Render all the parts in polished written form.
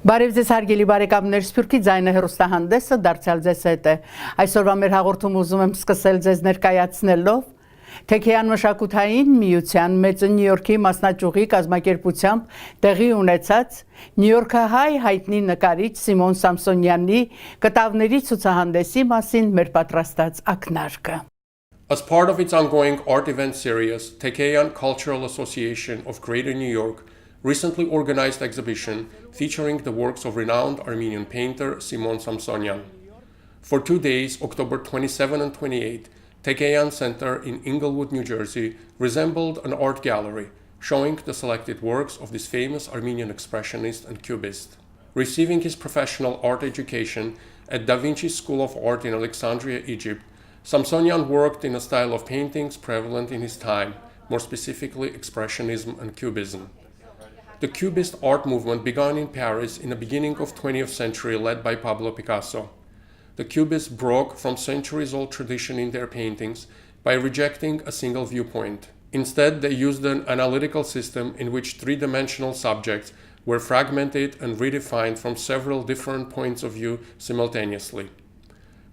Բարև ձեզ հարգելի բարեկամներ, Սփյուռքի ձայնը հեռուստահանդեսը դարձյալ ձեզ հետ է։ Այսօրվա մեր հաղորդումը ուզում եմ սկսել ձեզ ներկայացնելով Թեքեյան մշակութային միության մեծը Նյու Յորքի մասնաճյուղի կազմակերպությամբ տեղի ունեցած նյույորքահայ հայտնի նկարիչ Սիմոն Սամսոնյանի կտավների ցուցահանդեսի մասին մեր պատրաստած ակնարկը։ As part of its ongoing art event series, Tekeyan Cultural Association of Greater New York recently organized exhibition featuring the works of renowned Armenian painter Simon Samsonian. For 2 days, October 27 and 28, Tekeyan Center in Inglewood, New Jersey resembled an art gallery showing the selected works of this famous Armenian expressionist and cubist. Receiving his professional art education at Da Vinci School of Art in Alexandria, Egypt, Samsonian worked in a style of paintings prevalent in his time, more specifically Expressionism and Cubism. The Cubist art movement began in Paris in the beginning of 20th century, led by Pablo Picasso. The Cubists broke from centuries-old tradition in their paintings by rejecting a single viewpoint. Instead, they used an analytical system in which three-dimensional subjects were fragmented and redefined from several different points of view simultaneously.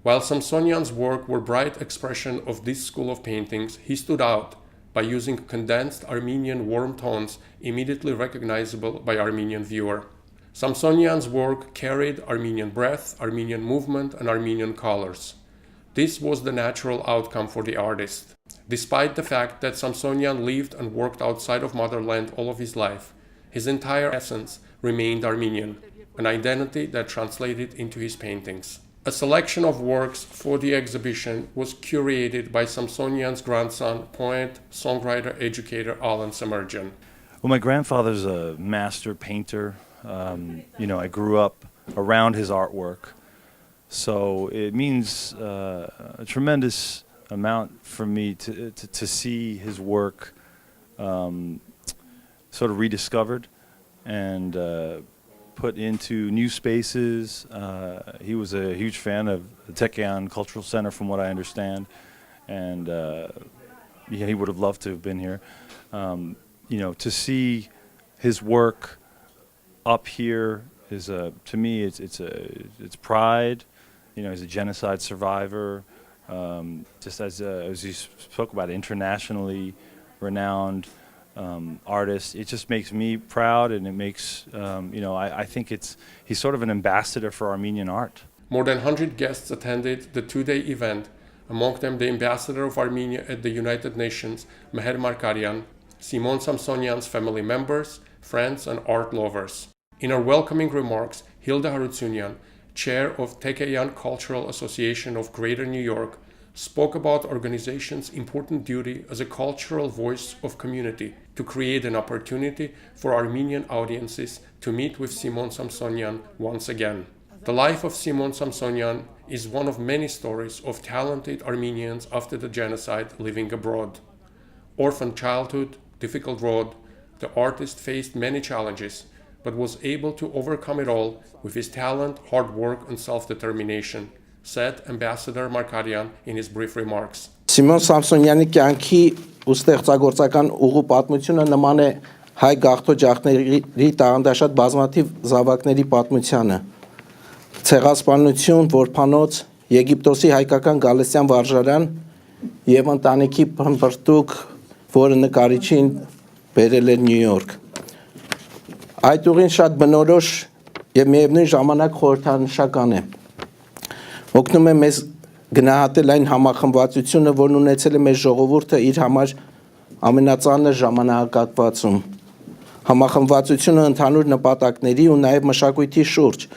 While Samsonian's work were bright expression of this school of paintings, he stood out by using condensed Armenian warm tones immediately recognizable by Armenian viewer. Samsonian's work carried Armenian breath, Armenian movement, and Armenian colors. This was the natural outcome for the artist. Despite the fact that Samsonian lived and worked outside of motherland all of his life, his entire essence remained Armenian, an identity that translated into his paintings. A selection of works for the exhibition was curated by Samsonian's grandson, poet, songwriter, educator Alan Samerjian. Well, my grandfather's a master painter. I grew up around his artwork, so it means a tremendous amount for me to see his work sort of rediscovered and put into new spaces. He was a huge fan of the Tekeyan Cultural Center, from what I understand, and he would have loved to have been here. To see his work up here is to me it's pride. He's a genocide survivor. Just as you spoke about, internationally renowned artist. It just makes me proud, and it makes I think he's sort of an ambassador for Armenian art. More than 100 guests attended the 2-day event, among them the ambassador of Armenia at the United Nations, Meher Markaryan, Simon Samsonian's family members, friends, and art lovers. In her welcoming remarks, Hilda Harutyunyan, chair of Tekeyan Cultural Association of Greater New York, spoke about organization's important duty as a cultural voice of community to create an opportunity for Armenian audiences to meet with Simon Samsonian once again. The life of Simon Samsonian is one of many stories of talented Armenians after the genocide living abroad. Orphan childhood, difficult road, the artist faced many challenges, but was able to overcome it all with his talent, hard work, and self-determination, said Ambassador Markaryan in his brief remarks. Simon Samsonyani կյանքի ու ստեղծագործական ուղու պատմությունը նման է հայ գաղթօջախների տաղանդաշատ բազմաթիվ զավակների պատմությանը։ Ցեղասպանություն, որբանոց, Եգիպտոսի հայկական գալստյան վարժարան եւ ընտանիքի փնփրտուկ, որը նկարիչին բերել էր Նյու Յորք։ Այդ ուղին շատ բնորոշ եւ միևնույն ժամանակ խորհրդանշական է։ Օգնում է մեզ գնահատել այն համախմբվածությունը, որն ունեցել է մեր ժողովուրդը իր համար ամենածանր ժամանակահատվածում։ Համախմբվածությունը ընդհանուր նպատակների ու նաեւ մշակույթի շուրջ,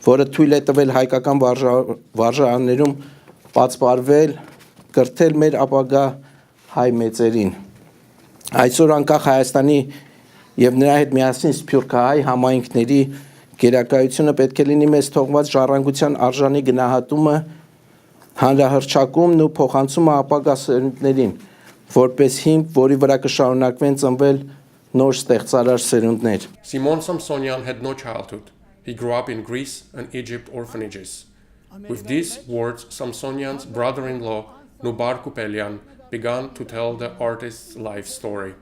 որը թույլ է տվել հայկական վարժարաններում պատսպարվել, կրթել մեր ապագա հայ մեծերին։ Այսօր անկախ Հայաստանի եւ նրա հետ միասին սփյուռքահայ համայնքների գերակայությունը պետք է լինի մեզ թողված ժառանգության արժանի գնահատումը, հանրահռչակումն ու փոխանցումը ապագա սերունդներին, որպես հիմք, որի վրա կշարունակվեն ծնվել նոր ստեղծարար սերունդներ։ Simon Samsonian had no childhood. He grew up in Greece and Egypt orphanages. With these words, Samsonian's brother-in-law, Nubar Kupelian, began to tell the artist's life story.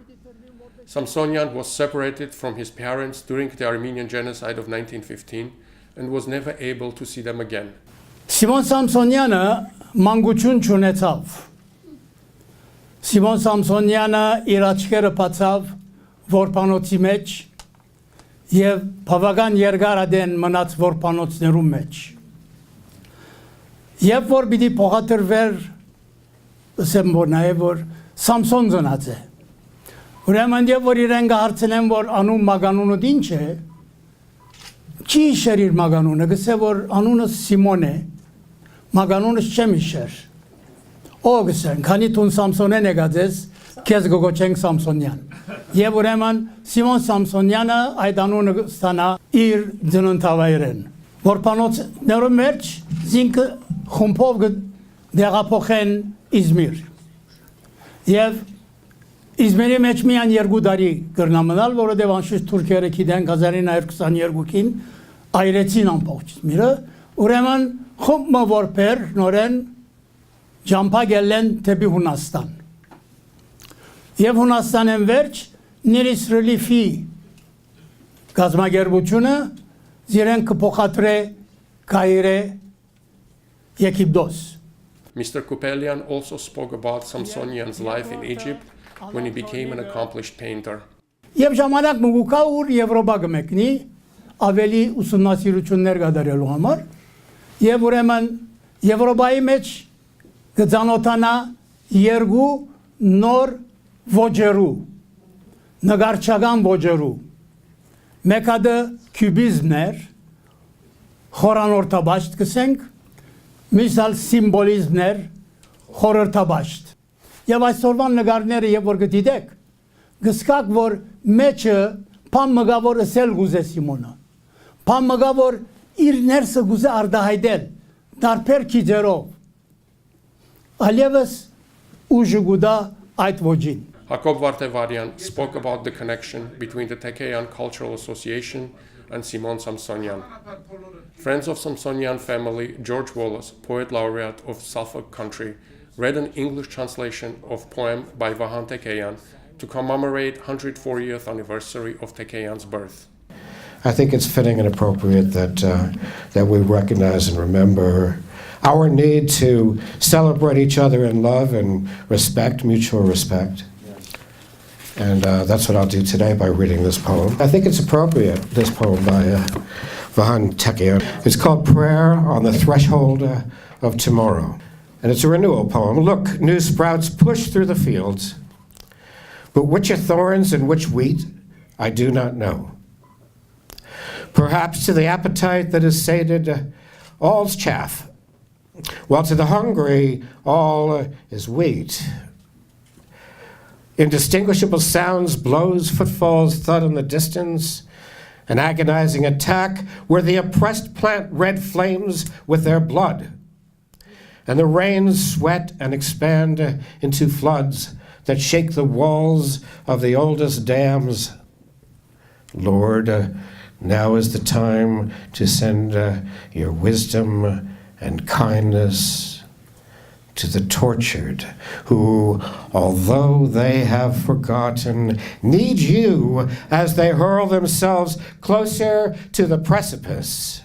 Samsonian was separated from his parents during the Armenian genocide of 1915 and was never able to see them again. Simon Samsoniանը մանկություն չունեցավ։ Simon Samsoniանը իր աչքերը բացավ որբանոցի մեջ եւ բավական երկար ադեն մնաց որբանոցներում մեջ։ Եվ որ պիտի փոխադրվեր ասեմ որ նաեւ որ Samson ծնած է։ Ուրեմն եւ որ իրեն կհարցնեն որ անուն մագանունը ինչ է, չի իշեր իր մագանունը, գսե որ անունը Սիմոն է, մագանունը չեմ իշեր։ Ո գսեն, քանի տուն Սամսոնեն եկած ես, քեզ գոչենք Սամսոնյան։ Եվ ուրեմն Սիմոն Սամսոնյանը այդ անունը ստանա իր ծննդավայրեն։ Որբանոցներում մեջ զինքը խումբով դեղափոխեն Իզմիր։ Եվ Իզմիրի մեջ միան 2 տարի կրնամնալ, որովհետև անշուշտ թուրքերը գիտեն 1922-ին այրեցին ամբողջ Իզմիրը, ուրեմն խումբը որբեր նորեն ջամփագել են դեպի Հունաստան։ Եվ Հունաստանեն վերջ Նիրիս Ռելիֆի գազագերբությունը իրեն կփոխադրե Կայրե Եգիպտոս։ Mr. Kupelian also spoke about Samsonian's life in Egypt when he became an accomplished painter. Եվ ժամանակ մուկա ուր Եվրոպա կմեկնի ավելի ուսումնասիրություններ կատարելու համար եւ ուրեմն Եվրոպայի մեջ կծանոթանա 2 նոր ոճերու նկարչական ոճերու մեկը քյուբիզմներ խորանորթաբաշտ կսենք միսալ սիմվոլիզմներ խորհրդաբաշտ եւ այսօրվան նկարները եւ որ գտիդեք գսկակ որ մեջը փամ մգավոր ասել գուզե Սիմոնը փամ մգավոր իր ներսը գուզե արդահայտել դարբեր քիջերով ալևս ուժը գուդա այդ ոճին Jakob Vartevarian spoke about the connection between the Tekeyan Cultural Association and Simon Samsonian. Friends of Samsonian family, George Wallace, poet laureate of Suffolk Country, read an English translation of poem by Vahan Tekeyan to commemorate 140th anniversary of Tekeyan's birth. I think it's fitting and appropriate that we recognize and remember our need to celebrate each other in love and respect, mutual respect. And that's what I'll do today by reading this poem. I think it's appropriate, this poem by Vahan Tekeyan. It's called Prayer on the Threshold of Tomorrow. And it's a renewal poem. Look, new sprouts push through the fields, but which are thorns and which wheat, I do not know. Perhaps to the appetite that is sated, all's chaff, while to the hungry, all is wheat. Indistinguishable sounds, blows, footfalls, thud in the distance, an agonizing attack where the oppressed plant red flames with their blood, and the rains sweat and expand into floods that shake the walls of the oldest dams. Lord, now is the time to send your wisdom and kindness to the tortured who, although they have forgotten, need you as they hurl themselves closer to the precipice.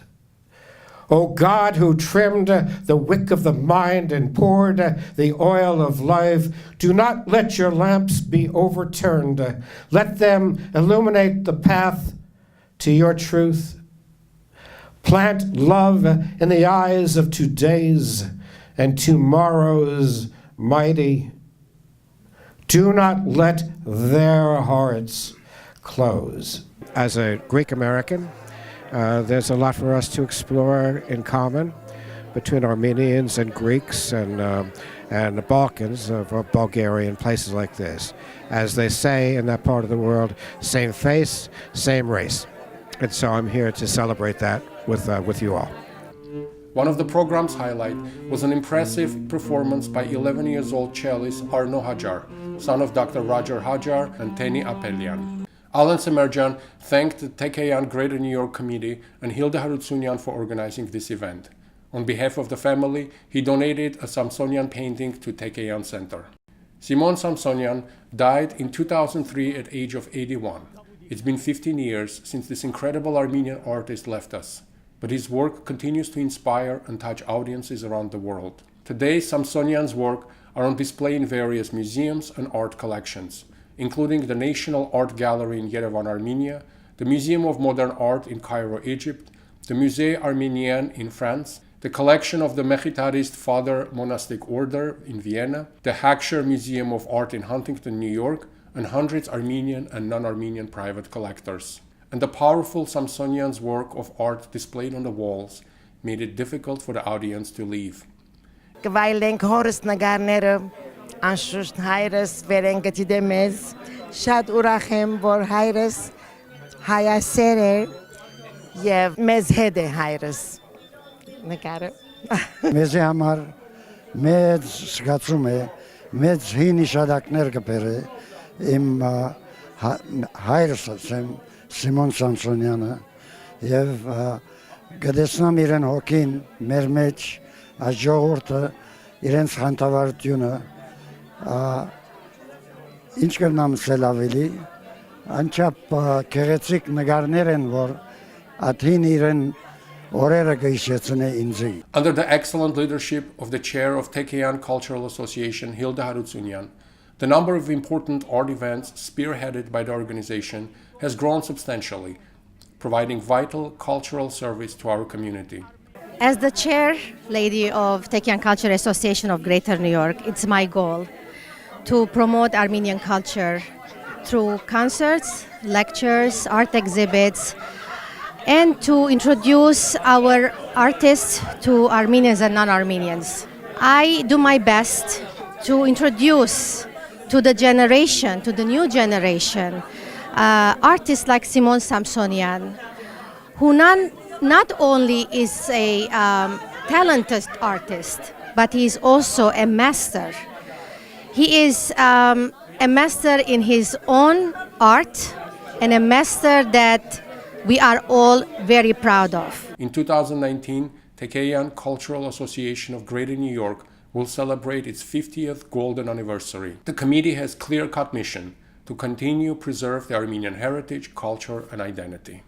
O God, who trimmed the wick of the mind and poured the oil of life, do not let your lamps be overturned. Let them illuminate the path to your truth. Plant love in the eyes of today's and tomorrow's mighty. Do not let their hearts close. As a Greek American, there's a lot for us to explore in common between Armenians and Greeks and the Balkans, Bulgaria and places like this. As they say in that part of the world, same face, same race. And so I'm here to celebrate that with you all. One of the program's highlight was an impressive performance by 11 years old cellist Arno Hajar, son of Dr. Roger Hajar and Teni Apelian. Alan Semerjan thanked the Tekeyan Greater New York Committee and Hilda Harutsunian for organizing this event. On behalf of the family, he donated a Samsonian painting to Tekeyan Center. Simon Samsonian died in 2003 at age of 81. It's been 15 years since this incredible Armenian artist left us, but his work continues to inspire and touch audiences around the world. Today, Samsonian's work are on display in various museums and art collections, including the National Art Gallery in Yerevan, Armenia, the Museum of Modern Art in Cairo, Egypt, the Musée Armenian in France, the collection of the Mechitarist Father Monastic Order in Vienna, the Hacksher Museum of Art in Huntington, New York, and hundreds Armenian and non-Armenian private collectors. And the powerful Samsonian's work of art displayed on the walls made it difficult for the audience to leave. Կվայելենք հորս նգարները, անշուշտ հայրս վերեն գտիդե մեզ, շատ ուրախ եմ, որ հայրս հայասեր է և մեզ հետ է հայրս նկարը։ Մեզի համար մեծ զգացում է, մեծ հին իշադակներ կբերե, իմ հայրս ասեմ, Simon Samsonian-ը, և գտեսնամ իրեն հոգին մեր մեջ, այս ժողովուրդը իրենց խանդավառությունը, ինչ կրնամ սել ավելի, անչափ գեղեցիկ նկարներ են, որ աթին իրեն օրերը կհիշեցնե ինձի։ Under the excellent leadership of the chair of Tekeyan Cultural Association, Hilda Harutsunyan, the number of important art events spearheaded by the organization has grown substantially, providing vital cultural service to our community. As the chair lady of Tekeyan Cultural Association of Greater New York, it's my goal to promote Armenian culture through concerts, lectures, art exhibits, and to introduce our artists to Armenians and non-Armenians. I do my best to introduce to the generation, to the new generation, artists like Simon Samsonian, who not only is a talented artist, but he is also a master. He is a master in his own art and a master that we are all very proud of. In 2019, Tekeyan Cultural Association of Greater New York will celebrate its 50th golden anniversary. The committee has clear-cut mission to continue preserve the Armenian heritage, culture, and identity.